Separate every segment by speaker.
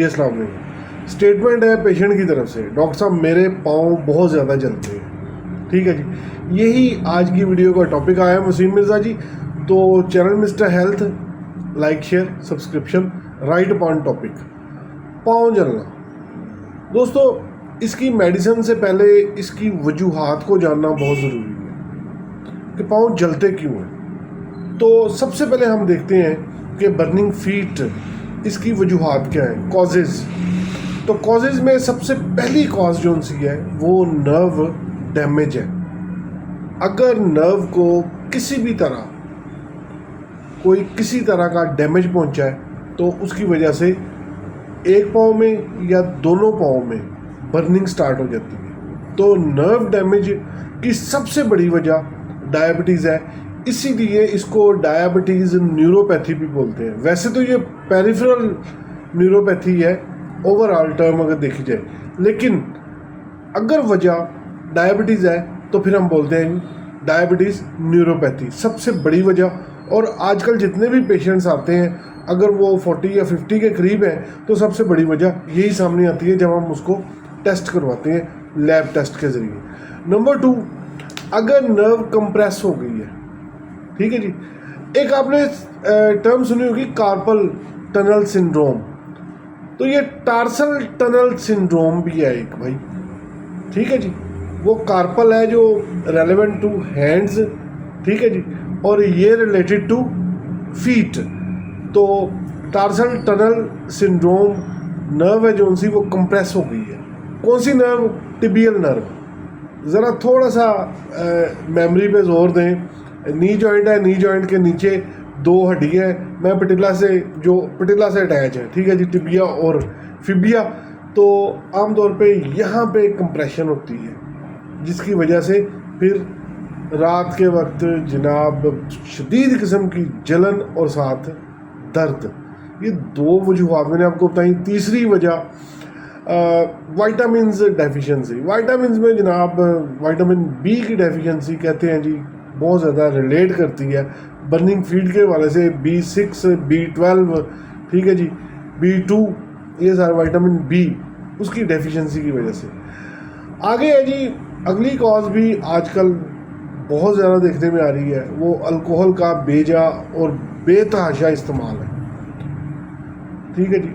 Speaker 1: अस्सलाम वालेकुम। स्टेटमेंट है पेशेंट की तरफ से, डॉक्टर साहब मेरे पाँव बहुत ज़्यादा जलते हैं। ठीक है जी, यही आज की वीडियो का टॉपिक आया वसीम मिर्ज़ा जी। तो channel mister health like share subscription right upon topic. पाँव जलना दोस्तों, इसकी मेडिसिन से पहले इसकी वजूहात को जानना बहुत ज़रूरी है कि पाँव जलते क्यों हैं। तो सबसे पहले हम देखते हैं कि बर्निंग फीट इसकी वजूहात क्या है, कॉजेज़। तो कॉजेज़ में सबसे पहली कॉज जो सी है वो नर्व डैमेज है। अगर नर्व को किसी भी तरह किसी तरह का डैमेज पहुंचा है तो उसकी वजह से एक पाँव में या दोनों पाँव में बर्निंग स्टार्ट हो जाती है। तो नर्व डैमेज की सबसे बड़ी वजह डायबिटीज़ है, इसीलिए इसको डायबिटीज़ न्यूरोपैथी भी बोलते हैं। वैसे तो ये पेरिफेरल न्यूरोपैथी है ओवरऑल टर्म अगर देखी जाए, लेकिन अगर वजह डायबिटीज़ है तो फिर हम बोलते हैं डायबिटीज़ न्यूरोपैथी सबसे बड़ी वजह। और आजकल जितने भी पेशेंट्स आते हैं अगर वो 40 या 50 के करीब हैं तो सबसे बड़ी वजह यही सामने आती है जब हम उसको टेस्ट करवाते हैं लैब टेस्ट के ज़रिए। नंबर 2, अगर नर्व कंप्रेस हो गई है, ठीक है जी। एक आपने टर्म सुनी होगी कार्पल टनल सिंड्रोम, तो ये टार्सल टनल सिंड्रोम भी है एक भाई, ठीक है जी। वो कार्पल है जो रेलेवेंट टू हैंड्स, ठीक है जी, और ये रिलेटेड टू फीट। तो टार्सल टनल सिंड्रोम नर्व है जो सी वो कंप्रेस हो गई है। कौन सी नर्व? Tibial nerve. ज़रा थोड़ा सा मेमोरी पे जोर दें। नी जॉइंट है, नी जॉइंट के नीचे 2 हड्डियाँ हैं, मैं पटिला से अटैच है, ठीक है जी, टिबिया और फिबिया। तो आमतौर पे यहाँ पे कंप्रेशन होती है जिसकी वजह से फिर रात के वक्त जनाब शदीद किस्म की जलन और साथ दर्द। ये 2 वजूहात मैंने आपको बताई। तीसरी वजह वाइटामिन्स डेफिशिएंसी। वाइटामिन्स में जनाब विटामिन बी की डेफिशिएंसी कहते हैं जी बहुत ज़्यादा रिलेट करती है बर्निंग फीट के वाले से। B6, B12, ठीक है जी, B2, ये सारा विटामिन बी उसकी डेफिशिएंसी की वजह से। आगे है जी अगली कॉज भी आजकल बहुत ज़्यादा देखने में आ रही है, वो अल्कोहल का बेजा और बेतहाशा इस्तेमाल है, ठीक है जी।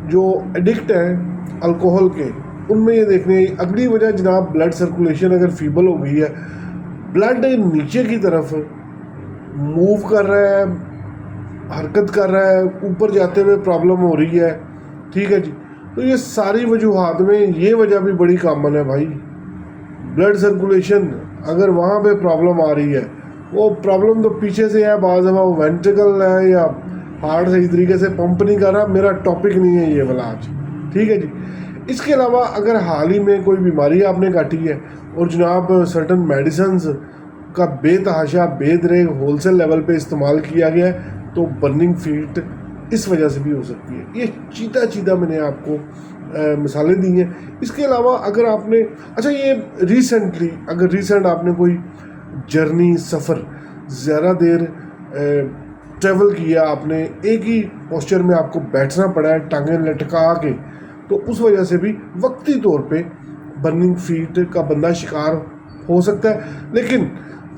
Speaker 1: जो एडिक्ट हैं अल्कोहल के उनमें ये देखने। अगली वजह जनाब ब्लड सर्कुलेशन अगर फीबल हो गई है, ब्लड नीचे की तरफ मूव कर रहा है, हरकत कर रहा है, ऊपर जाते हुए प्रॉब्लम हो रही है, ठीक है जी। तो ये सारी वजूहात में ये वजह भी बड़ी कॉमन है भाई। ब्लड सर्कुलेशन अगर वहाँ पे प्रॉब्लम आ रही है, वो प्रॉब्लम तो पीछे से है, बाज़ दफ़ा वो वेंट्रिकल है या हार्ट सही तरीके से पंप नहीं कर रहा। मेरा टॉपिक नहीं है ये वाला आज, ठीक है जी। इसके अलावा अगर हाल ही में कोई बीमारी आपने काटी है और जनाब सर्टन मेडिसिन्स का बेतहाशा बेदरेग होलसेल लेवल पे इस्तेमाल किया गया है तो बर्निंग फीट इस वजह से भी हो सकती है। ये चीता मैंने आपको मिसालें दी हैं। इसके अलावा अगर आपने ये रिसेंट आपने कोई जर्नी सफ़र ज़्यादा देर ट्रैवल किया, आपने एक ही पोस्चर में आपको बैठना पड़ा है टांगें लटका के, तो उस वजह से भी वक्ती तौर पे बर्निंग फीट का बंदा शिकार हो सकता है। लेकिन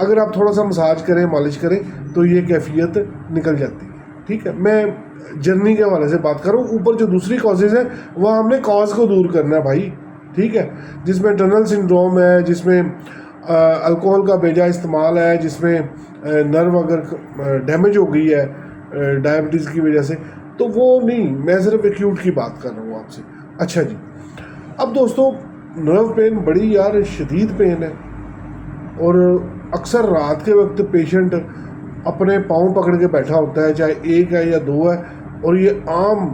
Speaker 1: अगर आप थोड़ा सा मसाज करें, मालिश करें तो ये कैफियत निकल जाती है, ठीक है। मैं जर्नी के हवाले से बात करूँ, ऊपर जो दूसरी कॉजेज़ हैं वह हमने कॉज को दूर करना है भाई, ठीक है। जिसमें टनल सिंड्रोम है, जिसमें अल्कोहल का बेजा इस्तेमाल है, जिसमें नर्व अगर डैमेज हो गई है डायबिटीज़ की वजह से, तो वो नहीं, मैं सिर्फ एक्यूट की बात कर रहा हूँ आपसे। अच्छा जी, अब दोस्तों नर्व पेन बड़ी यार शदीद पेन है और अक्सर रात के वक्त पेशेंट अपने पाँव पकड़ के बैठा होता है, चाहे एक है या 2 है, और ये आम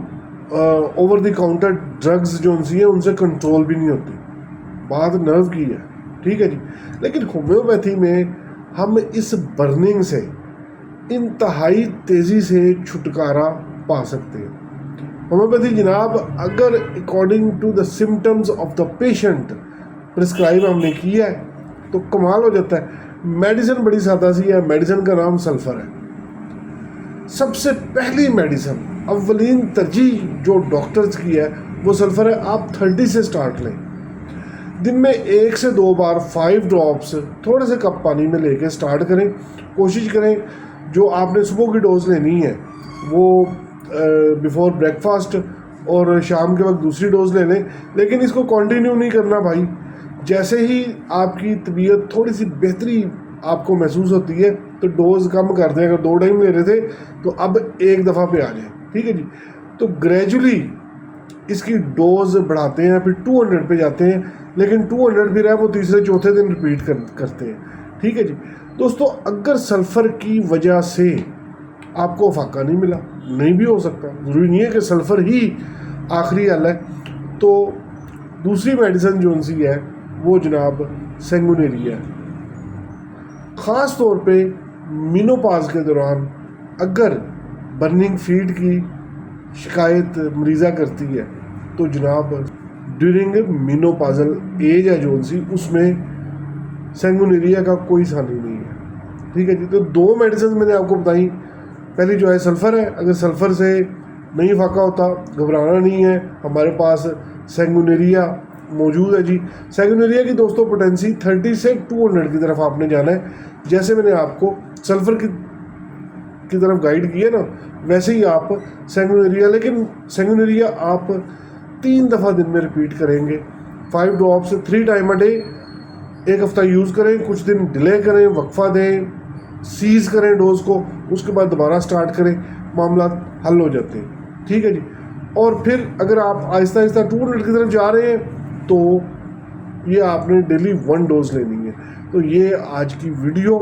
Speaker 1: ओवर द काउंटर ड्रग्स जो उनसी हैं उनसे कंट्रोल भी नहीं होती। बात नर्व की है, ठीक है जी। लेकिन होम्योपैथी में हम इस बर्निंग से इंतहाई तेज़ी से छुटकारा पा सकते हैं। होम्योपैथी जनाब अगर according to the symptoms of the patient prescribe हमने किया है तो कमाल हो जाता है। मेडिसिन बड़ी सादा सी है, मेडिसिन का नाम सल्फ़र है। سب سے پہلی میڈیسن اولین ترجیح جو ڈاکٹرز کی ہے وہ سلفر ہے. آپ 30 سے سٹارٹ لیں. دن میں 1 سے 2 بار 5 ڈراپس تھوڑے سے کپ پانی میں لے کے سٹارٹ کریں. کوشش کریں جو آپ نے صبح کی ڈوز لینی ہے وہ بیفور بریک فاسٹ اور شام کے وقت دوسری ڈوز لے لیں. لیکن اس کو کنٹینیو نہیں کرنا بھائی. جیسے ہی آپ کی طبیعت تھوڑی سی بہتری آپ کو محسوس ہوتی ہے تو ڈوز کم کر دیں. اگر 2 ٹائم لے رہے تھے تو اب 1 دفعہ پہ آ جائیں. ٹھیک ہے جی. تو گریجولی اس کی ڈوز بڑھاتے ہیں, پھر 200 پہ جاتے ہیں. لیکن 200 پھر ہے وہ تیسرے چوتھے دن ریپیٹ کرتے ہیں. ٹھیک ہے جی. دوستو اگر سلفر کی وجہ سے آپ کو افاقہ نہیں ملا, نہیں بھی ہو سکتا, ضروری نہیں ہے کہ سلفر ہی آخری حل ہے, تو دوسری میڈیسن جو ان سی ہے وہ جناب سینگونیریا ہے. خاص طور پہ مینوپاز کے دوران اگر برننگ فیڈ کی شکایت مریضہ کرتی ہے تو جناب ڈیورنگ مینوپازل ایج ہے جو ان سی, اس میں سینگونیریا کا کوئی ثانی نہیں ہے. ٹھیک ہے جی. تو 2 میڈیسن میں نے آپ کو بتائیں. پہلی جو ہے سلفر ہے. اگر سلفر سے نہیں فاقہ ہوتا گھبرانا نہیں ہے, ہمارے پاس سینگونیریا موجود ہے جی. سینگونیریا کی دوستوں پوٹینسی 30 سے 200 کی طرف آپ نے جانا ہے. جیسے میں نے آپ کو سلفر کی طرف گائیڈ کیا نا ویسے ہی آپ سینگونیریا, لیکن سینگونیریا آپ 3 دفعہ دن میں ریپیٹ کریں گے. 5 ڈراپس 3 ٹائم اے ڈے. 1 ہفتہ یوز کریں, کچھ دن ڈیلے کریں, وقفہ دیں, سیز کریں ڈوز کو, اس کے بعد دوبارہ سٹارٹ کریں, معاملات حل ہو جاتے ہیں. ٹھیک ہے جی. اور پھر اگر آپ آہستہ آہستہ 200 کی طرف جا رہے ہیں تو یہ آپ نے ڈیلی 1 ڈوز لینی ہے. تو یہ آج کی ویڈیو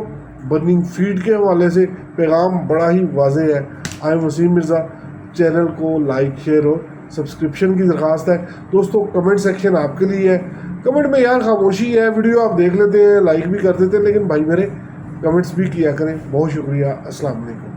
Speaker 1: برننگ فیڈ کے حوالے سے پیغام بڑا ہی واضح ہے. I am Waseem Mirza. Channel کو لائک شیئر اور سبسکرپشن کی درخواست ہے. دوستو کمنٹ سیکشن آپ کے لیے ہے. کمنٹ میں یار خاموشی ہے, ویڈیو آپ دیکھ لیتے ہیں, لائک بھی کر دیتے ہیں, لیکن بھائی میرے کمنٹس بھی کیا کریں. بہت شکریہ. السلام علیکم.